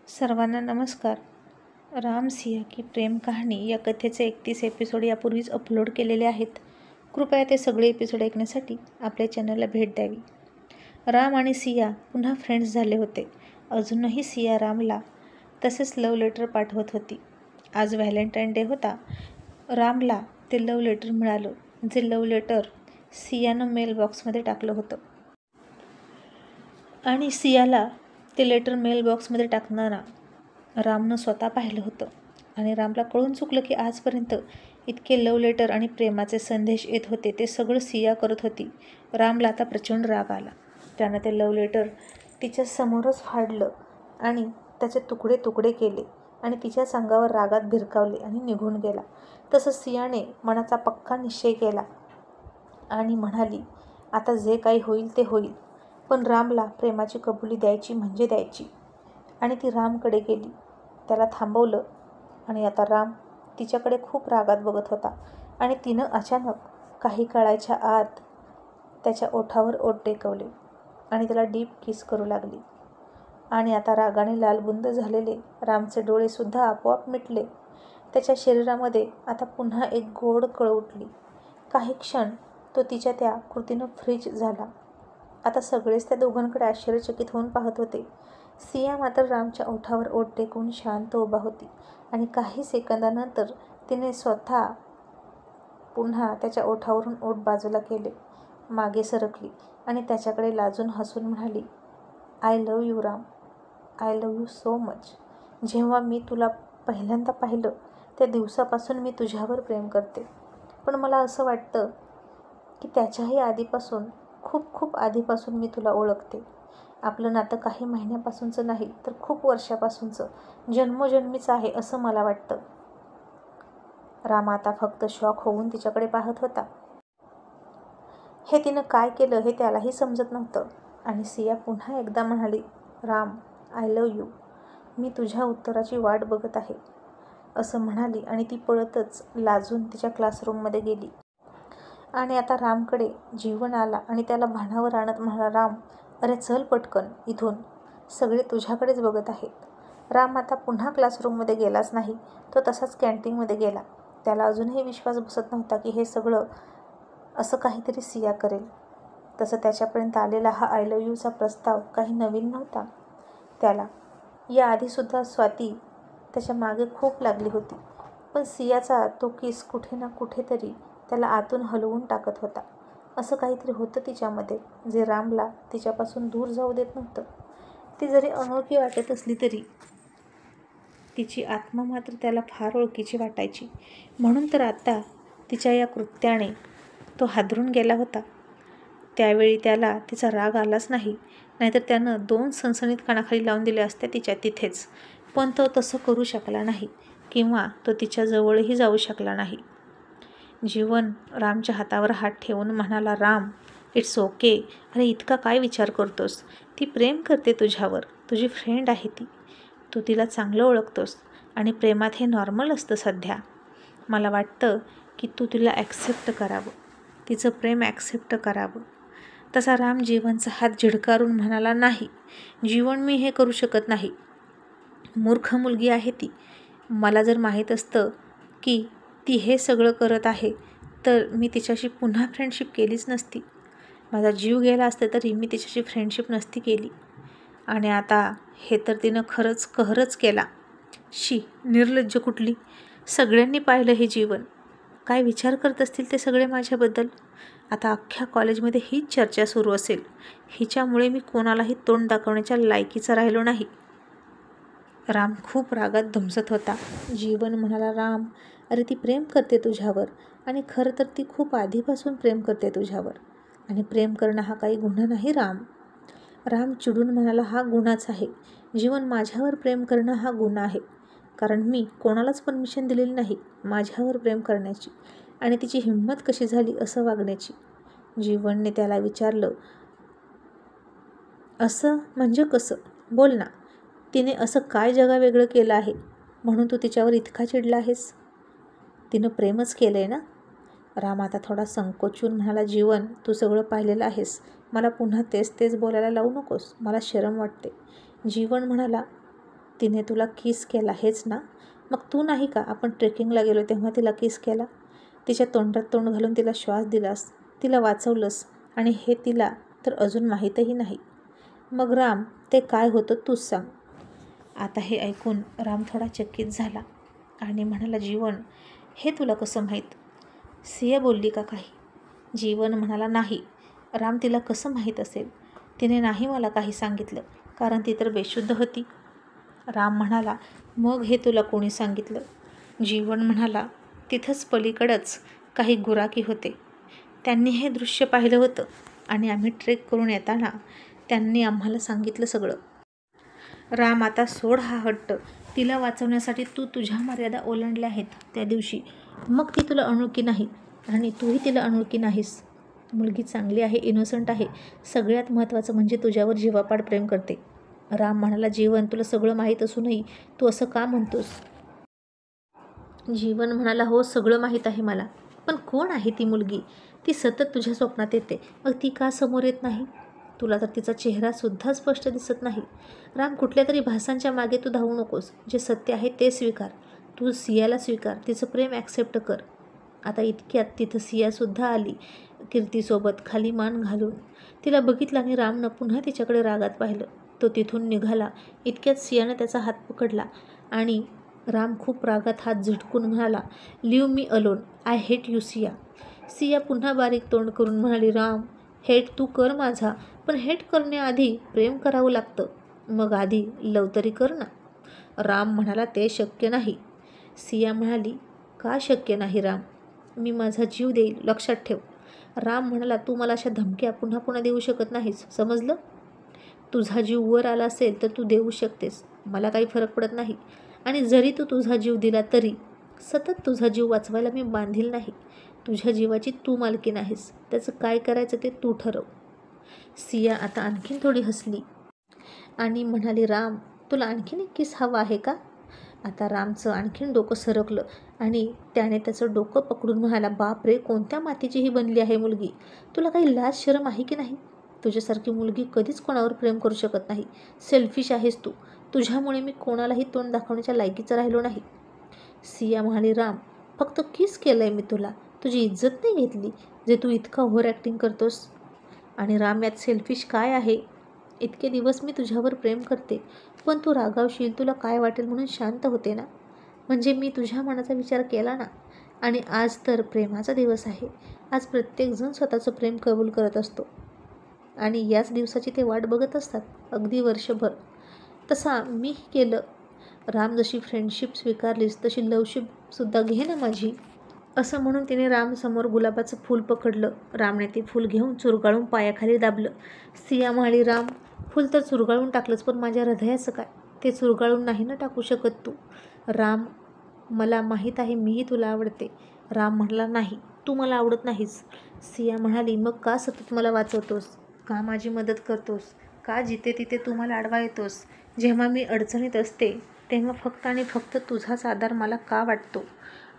सर्वांना नमस्कार. राम सिया की प्रेम कहाणी या कथेचे 31 एपिसोड यापूर्वीच अपलोड केलेले आहेत. कृपया ते सगळे एपिसोड ऐकण्यासाठी आपल्या चॅनलला भेट द्यावी. राम आणि सिया पुन्हा फ्रेंड्स झाले होते. अजूनही सिया रामला तसेच लव्ह लेटर पाठवत होती. आज व्हॅलेंटाईन डे होता. रामला ते लव्ह लेटर मिळालं, जे लव्ह लेटर सियानं मेलबॉक्समध्ये टाकलं होतं. आणि सियाला ते लेटर मेलबॉक्समध्ये टाकताना रामनं स्वतः पाहिलं होतं. आणि रामला कळून चुकलं की आजपर्यंत इतके लव्ह लेटर आणि प्रेमाचे संदेश येत होते ते सगळं सिया करत होती. रामला आता प्रचंड राग आला. त्यानं ते लव्ह लेटर तिच्या समोरच फाडलं आणि त्याचे तुकडे तुकडे केले आणि तिच्याच अंगावर रागात भिरकावले आणि निघून गेला. तसं सियाने मनाचा पक्का निश्चय केला आणि म्हणाली, आता जे काही होईल ते होईल, पण रामला प्रेमाची कबुली द्यायची म्हणजे द्यायची. आणि ती रामकडे गेली, त्याला थांबवलं. आणि आता राम तिच्याकडे खूप रागात बघत होता आणि तिनं अचानक काही काळाच्या आत त्याच्या ओठावर ओठ टेकवले आणि त्याला डीप किस करू लागली. आणि आता रागाने लालबुंद झालेले रामचे डोळेसुद्धा आपोआप मिटले. त्याच्या शरीरामध्ये आता पुन्हा एक गोड कळ उठली. काही क्षण तो तिच्या त्या कृतीनं फ्रीज झाला. आता सगळेच त्या दोघांकडे आश्चर्यचकित होऊन पाहत होते. सिया मात्र रामच्या ओठावर ओठ टेकवून शांत उभा होती आणि काही सेकंदानंतर तिने स्वतः पुन्हा त्याच्या ओठावरून ओठ बाजूला केले, मागे सरकली आणि त्याच्याकडे लाजून हसून म्हणाली, I love you Ram, I love you so much. जेव्हा मी तुला पहिल्यांदा पाहिलं त्या दिवसापासून मी तुझ्यावर प्रेम करते. पण मला असं वाटतं की त्याच्याही आधीपासून, खूप खूप आधीपासून मी तुला ओळखते. आपलं नातं काही महिन्यापासूनचं नाही तर खूप वर्षापासूनचं, जन्मोजन्मीचं आहे असं मला वाटतं. राम आता फक्त शॉक होऊन तिच्याकडे पाहत होता. हे तिनं काय केलं हे त्यालाही समजत नव्हतं. आणि सिया पुन्हा एकदा म्हणाली, राम, आय लव्ह यू, मी तुझ्या उत्तराची वाट बघत आहे असं म्हणाली आणि ती पळतच लाजून तिच्या क्लासरूममध्ये गेली. आणि आता रामकडे जीवन आला आणि त्याला भानावर आणत म्हणाला, राम, अरे चल पटकन इथून, सगळे तुझ्याकडेच बघत आहेत. राम आता पुन्हा क्लासरूममध्ये गेलाच नाही. तो तसाच कॅन्टीनमध्ये गेला. त्याला अजूनही विश्वास बसत नव्हता की हे सगळं असं काहीतरी सिया करेल. तसं त्याच्यापर्यंत आलेला हा आय लव्ह यूचा प्रस्ताव काही नवीन नव्हता. त्याला याआधीसुद्धा स्वाती त्याच्या मागे खूप लागली होती. पण सियाचा तो किस कुठे ना कुठेतरी त्याला आतून हलवून टाकत होता. असं काहीतरी होतं तिच्यामध्ये जे रामला तिच्यापासून दूर जाऊ देत नव्हतं. ती जरी अनोळखी वाटत असली तरी तिची आत्मा मात्र त्याला फार ओळखीची वाटायची. म्हणून तर आता तिच्या या कृत्याने तो हादरून गेला होता. त्यावेळी त्याला तिचा राग आलाच नाही, नाहीतर त्यानं 2 सणसणीत कानाखाली लावून दिल्या असत्या तिच्या तिथेच. पण तो तसं करू शकला नाही किंवा तो तिच्या जवळही जाऊ शकला नाही. जीवन रामच्या हातावर हात ठेवून म्हणाला, राम, इट्स ओके. अरे इतका काय विचार करतोस? ती प्रेम करते तुझ्यावर, तुझी फ्रेंड आहे ती. तू तिला चांगलं ओळखतोस आणि प्रेमात हे नॉर्मल असतं सध्या. मला वाटतं की तू तिला ॲक्सेप्ट करावं, तिचं प्रेम ॲक्सेप्ट करावं. तसा राम जीवनचा हात झिडकारून म्हणाला, नाही जीवन, मी हे करू शकत नाही. मूर्ख मुलगी आहे ती. मला जर माहीत असतं की ती हे सगळं करत आहे तर मी तिच्याशी पुन्हा फ्रेंडशिप केलीच नसती. माझा जीव गेला असता तरी मी तिच्याशी फ्रेंडशिप नसती केली. आणि आता हे तर तिनं खरंच कहरच केला. शी, निर्लज्ज कुठली. सगळ्यांनी पाहिलं हे जीवन. काय विचार करत असतील ते सगळे माझ्याबद्दल. आता अख्ख्या कॉलेजमध्ये हीच चर्चा सुरू असेल. हिच्यामुळे मी कोणालाही तोंड दाखवण्याच्या लायकीचा राहिलो नाही. राम खूप रागात धुमसत होता. जीवन म्हणाला, राम, अरे ती प्रेम करते तुझ्यावर आणि खरं तर ती खूप आधीपासून प्रेम करते तुझ्यावर. आणि प्रेम करणं हा काही गुन्हा नाही राम. राम चिडून म्हणाला, हा गुन्हाच आहे. जीवन, माझ्यावर प्रेम करणं हा गुन्हा आहे. कारण मी कोणालाच परमिशन दिलेली नाही माझ्यावर प्रेम करण्याची आणि तिची हिंमत कशी झाली असं वागण्याची. जीवनने त्याला विचारलं, असं म्हणजे कसं? बोल ना. तिने असं काय जगावेगळं केलं आहे म्हणून तू तिच्यावर इतका चिडला आहेस? तिनं प्रेमच केलं आहे ना? राम आता थोडा संकोचून म्हणाला, जीवन, तू सगळं पाहिलेलं आहेस. मला पुन्हा तेच तेच बोलायला लावू नकोस. मला शरम वाटते. जीवन म्हणाला, तिने तुला किस केला हेच ना? मग तू नाही का आपण ट्रेकिंगला गेलो तेव्हा तिला किस केला? तिच्या तोंडात तोंड घालून तिला श्वास दिलास, तिला वाचवलंस आणि हे तिला तर अजून माहीतही नाही. मग राम, ते काय होतं तूच सांग. आता हे ऐकून राम थोडा चकित झाला आणि म्हणाला, जीवन, हे तुला कसं माहीत? सिया बोलली का काही? जीवन म्हणाला, नाही. राम, तिला कसं माहीत असेल? तिने नाही मला काही सांगितलं, कारण ती तर बेशुद्ध होती. राम म्हणाला, मग हे तुला कोणी सांगितलं? जीवन म्हणाला, तिथंच पलीकडंच काही गुराखी होते. त्यांनी हे दृश्य पाहिलं होतं आणि आम्ही ट्रेक करून येताना त्यांनी आम्हाला सांगितलं सगळं. राम, आता सोड हा हट्ट. तिला वाचवण्यासाठी तू तुझ्या मर्यादा ओलांडल्या आहेत त्या दिवशी. मग ती तुला अनोळखी नाही आणि तूही तिला अनोळखी नाहीस. मुलगी चांगली आहे, इनोसंट आहे. सगळ्यात महत्त्वाचं म्हणजे तुझ्यावर जीवापाड प्रेम करते. राम म्हणाला, जीवन, तुला सगळं माहीत असूनही तू असं का म्हणतोस? जीवन म्हणाला, हो, सगळं माहीत आहे मला. पण कोण आहे ती मुलगी? ती सतत तुझ्या स्वप्नात येते. मग ती का समोर येत नाही? तुला तर तिचा चेहरासुद्धा स्पष्ट दिसत नाही. राम, कुठल्या तरी भासांच्या मागे तू धावू नकोस. जे सत्य आहे ते स्वीकार. तू सियाला स्वीकार, तिचं प्रेम ॲक्सेप्ट कर. आता इतक्यात तिथं सियासुद्धा आली, कीर्तीसोबत खाली मान घालून. तिला बघितलं आणि रामनं पुन्हा तिच्याकडे रागात पाहिलं. तो तिथून निघाला. इतक्यात सियानं त्याचा हात पकडला आणि राम खूप रागात हात झटकून म्हणाला, leave me alone, I hate you Siya. Siya पुन्हा बारीक तोंड करून म्हणाली, राम, हेट तू कर माझा, पण हेट करण्याआधी प्रेम करावं लागतं. मग आधी लव तरी कर ना. राम म्हणाला, ते शक्य नाही. सिया म्हणाली, का शक्य नाही राम? मी माझा जीव देईल, लक्षात ठेव. राम म्हणाला, तू मला अशा धमक्या पुन्हा पुन्हा देऊ शकत नाहीस, समजलं? तुझा जीव वर आला असेल तर तू देऊ शकतेस, मला काही फरक पडत नाही. आणि जरी तू तुझा जीव दिला तरी सतत तुझा जीव वाचवायला मी बांधील नाही. तुझ्या जीवाची तू मालकी नाहीस, त्याचं काय करायचं ते तू ठरव. सिया आता आणखीन थोडी हसली आणि म्हणाली, राम, तुला आणखीन एक किस हवा आहे का? आता रामचं आणखीन डोकं सरकलं आणि त्याने त्याचं डोकं पकडून म्हणाला, बापरे, कोणत्या मातीची ही बनली आहे मुलगी? तुला काही लाज शरम आहे की नाही? तुझ्यासारखी मुलगी कधीच कोणावर प्रेम करू शकत नाही. सेल्फिश आहेस तू. तुझ्यामुळे मी कोणालाही तोंड दाखवण्याच्या लायकीचं राहिलो नाही. सिया म्हणाली, राम, फक्त किस केलं आहे मी तुला, तुझी इज्जत नाही घेतली, जे तू इतका ओव्हर ॲक्टिंग करतोस. आणि राम, यात सेल्फिश काय आहे? इतके दिवस मी तुझ्यावर प्रेम करते, पण तू रागावशील, तुला काय वाटेल म्हणून शांत होते ना. म्हणजे मी तुझ्या मनाचा विचार केला ना. आणि आज तर प्रेमाचा दिवस आहे. आज प्रत्येकजण स्वतःचं प्रेम कबूल करत असतो आणि याच दिवसाची ते वाट बघत असतात, अगदी वर्षभर. तसा मीही केलं. राम, जशी फ्रेंडशिप स्वीकारलीस तशी लवशिपसुद्धा घे ना माझी. असं म्हणून तिने रामसमोर गुलाबाचं फूल पकडलं. रामने ते फूल घेऊन चुरगाळून पायाखाली दाबलं. सिया म्हणाली, राम, फूल तर चुरगाळून टाकलंच, पण माझ्या हृदयाचं काय? ते चुरगाळून नाही ना टाकू शकत तू. राम, मला माहीत आहे मीही तुला आवडते. राम म्हणाला, नाही, तू मला आवडत नाहीस. सिया म्हणाली, मग का सतत मला वाचवतोस? का माझी मदत करतोस? का जिथे तिथे तू मला अडवा येतोस? जेव्हा मी अडचणीत असते तेव्हा फक्त आणि फक्त तुझाच आधार मला का वाटतो?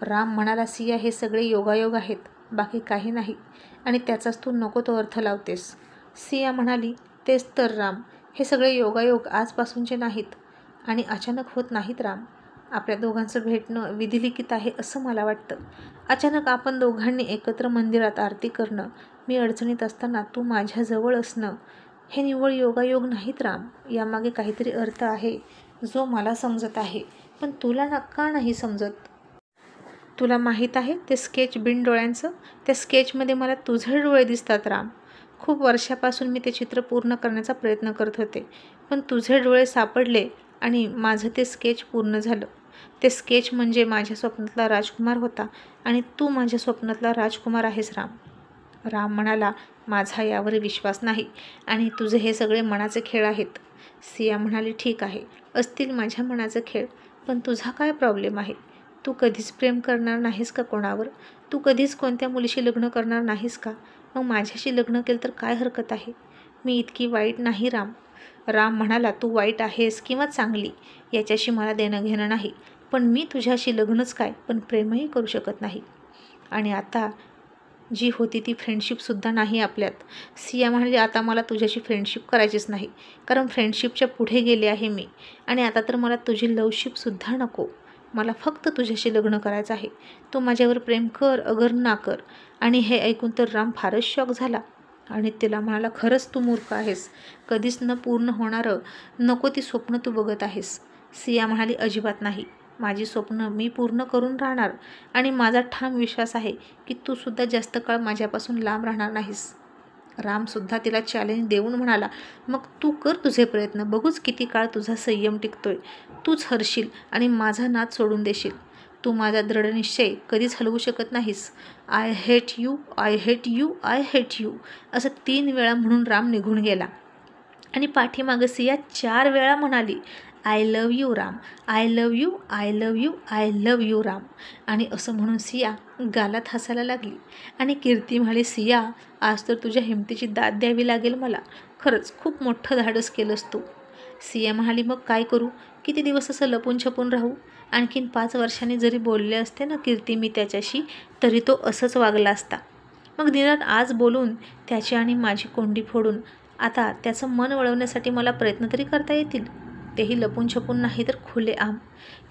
राम म्हणाला, सिया, हे सगळे योगायोग आहेत, बाकी काही नाही, आणि त्याचाच तू नको तो अर्थ लावतेस. सिया म्हणाली, तेच तर राम, हे सगळे योगायोग आजपासूनचे नाहीत आणि अचानक होत नाहीत राम. आपल्या दोघांचं भेटणं विधिलिखित आहे असं मला वाटतं. अचानक आपण दोघांनी एकत्र मंदिरात आरती करणं, मी अडचणीत असताना तू माझ्याजवळ असणं, हे निव्वळ योगायोग नाहीत राम. यामागे काहीतरी अर्थ आहे जो मला समजत आहे, पण तुला का नाही समजत? तुला माहीत आहे ते स्केच बिन डोळ्यांचं? त्या स्केचमध्ये मला तुझे डोळे दिसतात राम. खूप वर्षापासून मी ते चित्र पूर्ण करण्याचा प्रयत्न करत होते, पण तुझे डोळे सापडले आणि माझं ते स्केच पूर्ण झालं. ते स्केच म्हणजे माझ्या स्वप्नातला राजकुमार होता आणि तू माझ्या स्वप्नातला राजकुमार आहेस राम. राम म्हणाला, माझा यावर विश्वास नाही आणि तुझे हे सगळे मनाचे खेळ आहेत. सिया म्हणाली, ठीक आहे, असतील माझ्या मनाचे खेळ, पण तुझा काय प्रॉब्लेम आहे? तू कधीच प्रेम करणार नाहीस का कोणावर? तू कधीच कोणत्या मुलीशी लग्न करणार नाहीस का? मग माझ्याशी लग्न केलं तर काय हरकत आहे? मी इतकी वाईट नाही राम. राम म्हणाला, तू वाईट आहेस किंवा चांगली याच्याशी मला देणं घेणं नाही, पण मी तुझ्याशी लग्नच काय पण प्रेमही करू शकत नाही. आणि आता जी होती ती फ्रेंडशिपसुद्धा नाही आपल्यात. सिया म्हणाली, आता मला तुझ्याशी फ्रेंडशिप करायचीच नाही, कारण फ्रेंडशिपच्या पुढे गेले आहे मी. आणि आता तर मला तुझी लवशिपसुद्धा नको. मला फक्त तुझ्याशी लग्न करायचं आहे. तू माझ्यावर प्रेम कर अगर ना कर. आणि हे ऐकून तर राम फारच शॉक झाला आणि तिला म्हणाला, खरंच तू मूर्ख आहेस. कधीच न पूर्ण होणारं नको ती स्वप्न तू बघत आहेस. सिया म्हणाली, अजिबात नाही. माझी स्वप्न मी पूर्ण करून राहणार आणि माझा ठाम विश्वास आहे की तू सुद्धा जास्त काळ माझ्यापासून लांब राहणार नाहीस. रामसुद्धा तिला चॅलेंज देऊन म्हणाला, मग तू कर तुझे प्रयत्न, बघूच किती काळ तुझा संयम टिकतोय. तूच हरशील आणि माझा नाद सोडून देशील. तू माझा दृढनिश्चय कधीच हलवू शकत नाहीस. I hate you, I hate you, I hate you असं 3 वेळा म्हणून राम निघून गेला. आणि पाठीमागं सिया 4 वेळा म्हणाली, I love you Ram, I love you, I love you, I love you Ram. आणि असं म्हणून सिया गालात हसायला लागली. आणि कीर्ती म्हणाली, सिया, आज तर तुझ्या हिमतीची दाद द्यावी लागेल मला. खरंच खूप मोठं धाडस केलंस तू. सिया म्हणाली, मग काय करू? किती दिवस असं लपून छपून राहू? आणखीन 5 वर्षांनी जरी बोलले असते ना कीर्ती मी त्याच्याशी, तरी तो असंच वागला असता. मग निदान आज बोलून त्याची आणि माझी कोंडी फोडून आता त्याचं मन वळवण्यासाठी मला प्रयत्न तरी करता येतील. तेही लपून छपून नाही तर खुलेआम.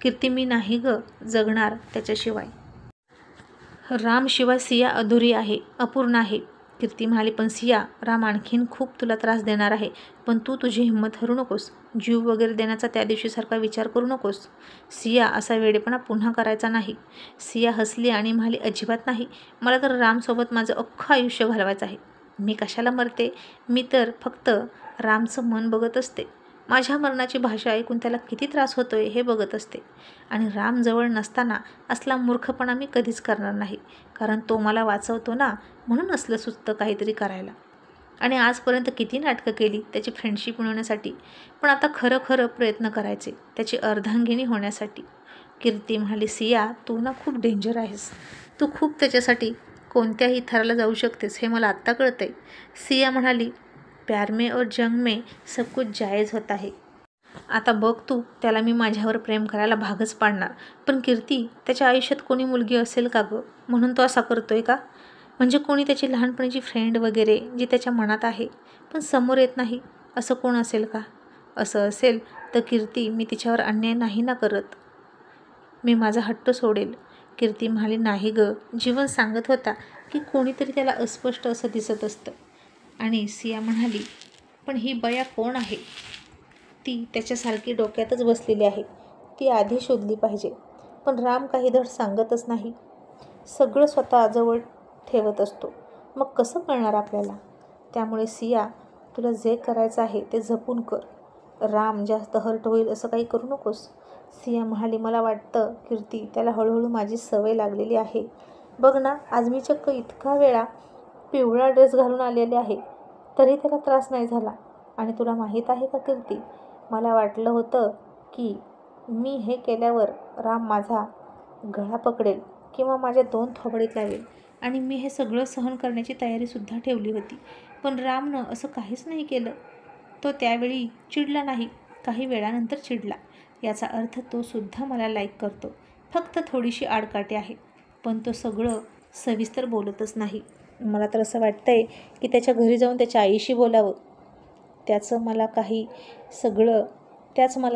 कीर्ती, मी नाही जगणार त्याच्याशिवाय. रामशिवाय सिया अधुरी आहे, अपूर्ण आहे. कीर्ती म्हणाली, पण सिया, राम आणखीन खूप तुला त्रास देणार आहे. पण तू तुझी हिंमत हरू नकोस. जीव वगैरे देण्याचा त्या दिवशीसारखा विचार करू नकोस. सिया, असा वेडेपणा पुन्हा करायचा नाही. सिया हसली आणि म्हणाली, अजिबात नाही. मला तर रामसोबत माझं अख्खं आयुष्य घालवायचं आहे. मी कशाला मरते? मी तर फक्त रामचं मन बघत असते. माझ्या मरणाची भाषा ऐकून त्याला किती त्रास होतोय हे बघत असते. आणि राम जवळ नसताना असला मूर्खपणा मी कधीच करणार नाही, कारण तो मला वाचवतो ना, म्हणून असलं सुचतं काहीतरी करायला. आणि आजपर्यंत किती नाटकं केली त्याची फ्रेंडशिप मिळवण्यासाठी, पण आता खरं खरं प्रयत्न करायचे त्याची अर्धांगिनी होण्यासाठी. कीर्ती म्हणाली, सिया, तू ना खूप डेंजर आहेस. तू खूप त्याच्यासाठी कोणत्याही थराला जाऊ शकतेस हे मला आत्ता कळतंय. सिया म्हणाली, प्यार में और जंग में सब कुछ जायज़ होता है. आता बघ तू, त्याला मी माझ्यावर प्रेम करायला भागच पाडणार. पण कीर्ती, त्याच्या आयुष्यात कोणी मुलगी असेल का गं, म्हणून तो असा करतोय का? म्हणजे कोणी त्याची लहानपणीची फ्रेंड वगैरे जी त्याच्या मनात आहे पण समोर येत नाही, असं कोण असेल का? असं असेल तर कीर्ती, मी तिच्यावर अन्याय नाही ना करत. मी माझा हट्ट सोडेल. कीर्ती म्हणाली, नाही गं, जीवन सांगत होता की कोणीतरी त्याला अस्पष्ट असं दिसत असतं. आणि सिया म्हणाली, पण ही बया कोण आहे? ती त्याच्यासारखी डोक्यातच बसलेली आहे. ती आधी शोधली पाहिजे. पण राम काही धड सांगतच नाही. सगळं स्वतःजवळ ठेवत असतो. मग कसं कळणार आपल्याला? त्यामुळे सिया, तुला जे करायचं आहे ते जपून कर. राम जास्त हर्ट होईल असं काही करू नकोस. सिया म्हणाली, मला वाटतं कीर्ती, त्याला हळूहळू माझी सवय लागलेली आहे. बघ ना, आज मी चक्क इतका वेळा पिवळा ड्रेस घालून आलेले आहे, तरी त्याला त्रास नाही झाला. आणि तुला माहीत आहे का कीर्ती, मला वाटलं होतं की मी हे केल्यावर राम माझा गळा पकडेल किंवा माझ्या 2 थोबाडीत लावेल. आणि मी हे सगळं सहन करण्याची तयारीसुद्धा ठेवली होती. पण रामनं असं काहीच नाही केलं. तो त्यावेळी चिडला नाही, काही वेळानंतर चिडला. याचा अर्थ तो सुद्धा मला लाईक करतो. फक्त थोडीशी आडकाठी आहे. पण तो सगळं सविस्तर बोलतच नाही. मला तर असं वाटतंय की त्याच्या घरी जाऊन त्याच्या आईशी बोलावं. त्याच मला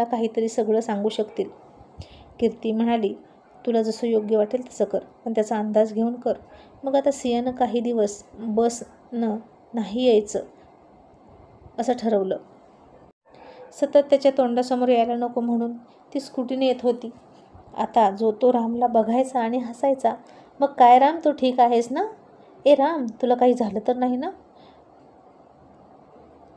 काहीतरी सगळं सांगू शकतील. कीर्ती म्हणाली, तुला जसं योग्य वाटेल तसं कर, पण त्याचा अंदाज घेऊन कर. मग आता सियानं काही दिवस बसनं नाही यायचं असं ठरवलं. सतत त्याच्या तोंडासमोर यायला नको म्हणून ती स्कूटीने येत होती. आता जो तो रामला बघायचा आणि हसायचा. मग काय राम, तू ठीक आहेस ना? ए राम, तुला काही झालं तर नाही ना?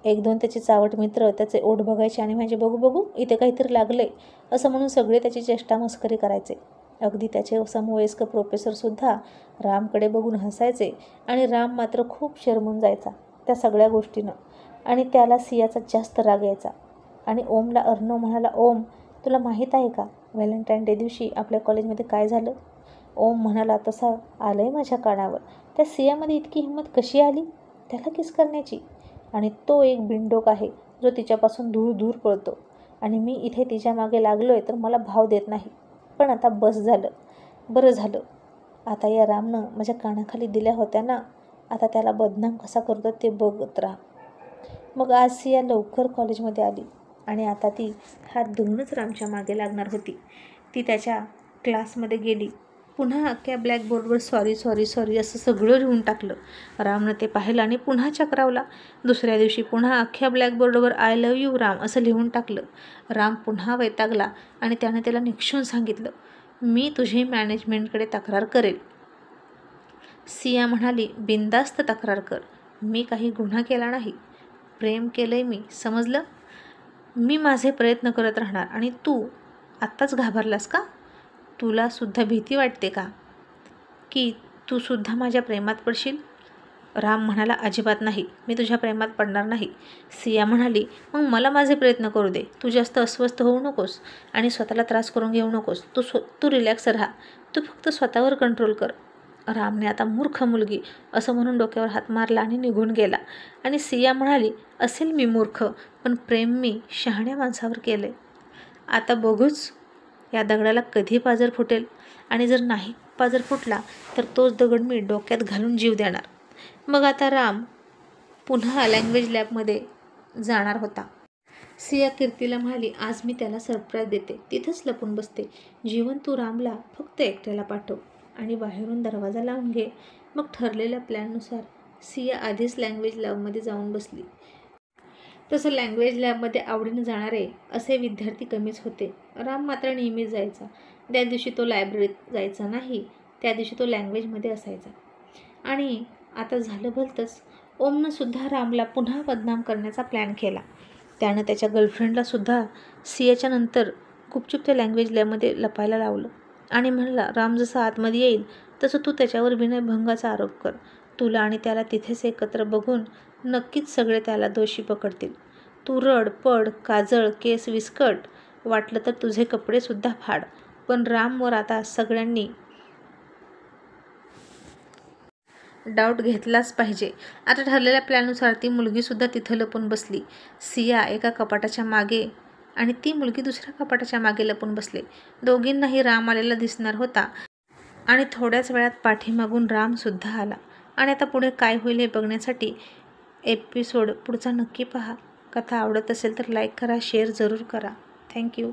1-2 त्याचे चावट मित्र त्याचे ओठ बघायचे आणि म्हणजे बघू बघू इथे काहीतरी लागलंय असं म्हणून सगळे त्याची चेष्टा मस्करी करायचे. अगदी त्याचे समवयस्क प्रोफेसरसुद्धा रामकडे बघून हसायचे. आणि राम मात्र खूप शरमून जायचा त्या सगळ्या गोष्टीनं. आणि त्याला सियाचा जास्त राग यायचा. आणि ओमला अर्णव म्हणाला, ओम, तुला माहीत आहे का व्हॅलेंटाईन डे दिवशी आपल्या कॉलेजमध्ये काय झालं? ओम म्हणाला, तसा आलंय माझ्या कानावर. त्या सियामध्ये इतकी हिंमत कशी आली त्याला किस करण्याची? आणि तो एक बिनडोक आहे जो तिच्यापासून दूर दूर पळतो. आणि मी इथे तिच्या मागे लागलोय तर मला भाव देत नाही. पण आता बस झालं, बरं झालं. आता या रामनं माझ्या कानाखाली दिल्या होत्या ना, आता त्याला बदनाम कसा करतो ते बघत राहा. मग आज सिया लवकर कॉलेजमध्ये आली आणि आता ती हात धुवूनच रामच्या मागे लागणार होती. ती त्याच्या क्लासमध्ये गेली. पुन्हा अख्ख्या ब्लॅकबोर्डवर सॉरी सॉरी सॉरी असं सगळं लिहून टाकलं. रामनं ते पाहिलं आणि पुन्हा चक्रावला. दुसऱ्या दिवशी पुन्हा अख्ख्या ब्लॅकबोर्डवर आय लव्ह यू राम असं लिहून टाकलं. राम पुन्हा वैतागला आणि त्याने त्याला निक्षून सांगितलं, मी तुझी मॅनेजमेंटकडे तक्रार करेल. सिया म्हणाली, बिनधास्त तक्रार कर. मी काही गुन्हा केला नाही. प्रेम केलंय मी, समजलं? मी माझे प्रयत्न करत राहणार. आणि तू आत्ताच घाबरलास का? तुला सुद्धा भीती वाटते का की तू सुद्धा माझ्या प्रेमात पडशील? राम म्हणाला, अजिबात नाही, मी तुझ्या प्रेमात पडणार नाही. सिया म्हणाली, मग मला माझे प्रयत्न करू दे. तू जास्त अस्वस्थ होऊ नकोस आणि स्वतःला त्रास करून घेऊ नकोस. तू रिलॅक्स राहा. तू फक्त स्वतःवर कंट्रोल कर. रामने आता मूर्ख मुलगी असं म्हणून डोक्यावर हात मारला आणि निघून गेला. आणि सिया म्हणाली, असेल मी मूर्ख, पण प्रेम मी शहाण्या माणसावर केले. आता बघूच या दगडाला कधी पाजर फुटेल. आणि जर नाही पाजर फुटला तर तोच दगड मी डोक्यात घालून जीव देणार. मग आता राम पुन्हा लँग्वेज लॅबमध्ये जाणार होता. सिया कीर्तीला म्हणाली, आज मी त्याला सरप्राईज देते. तिथंच लपून बसते. जीवन तू रामला फक्त एकट्याला पाठव आणि बाहेरून दरवाजा लावून घे. मग ठरलेल्या प्लॅननुसार सिया आधीच लँग्वेज लॅबमध्ये जाऊन बसली. तसं लँग्वेज लॅबमध्ये आवडीनं जाणारे असे विद्यार्थी कमीच होते. राम मात्र नेहमीच जायचा. त्या दिवशी तो लायब्ररीत जायचा नाही. त्या दिवशी तो लँग्वेजमध्ये असायचा. आणि आता झालं भलतंच. ओमनं सुद्धा रामला पुन्हा बदनाम करण्याचा प्लॅन केला. त्यानं त्याच्या गर्लफ्रेंडलासुद्धा सियाच्या नंतर गुपचूप त्या लँग्वेज लॅबमध्ये लपायला लावलं आणि म्हणला, राम जसा आतमध्ये येईल तसं तू त्याच्यावर विनयभंगाचा आरोप कर. तुला आणि त्याला तिथेच एकत्र बघून नक्कीच सगळे त्याला दोषी पकडतील. तू रड, पड, काजळ, केस विस्कट, वाटलं तर तुझे कपडेसुद्धा फाड. पण रामवर आता सगळ्यांनी डाऊट घेतलाच पाहिजे. आता ठरलेल्या प्लॅननुसार ती मुलगीसुद्धा तिथं लपून बसली. सिया एका कपाटाच्या मागे आणि ती मुलगी दुसऱ्या कपाटाच्या मागे लपून बसले. दोघींनाही राम आलेला दिसणार होता आणि थोड्याच वेळात पाठीमागून रामसुद्धा आला. आणि आता पुढे काय होईल हे बघण्यासाठी एपिसोड पुढचा नक्की पहा. कथा आवडत असेल तर लाईक करा, शेअर जरूर करा. थँक्यू.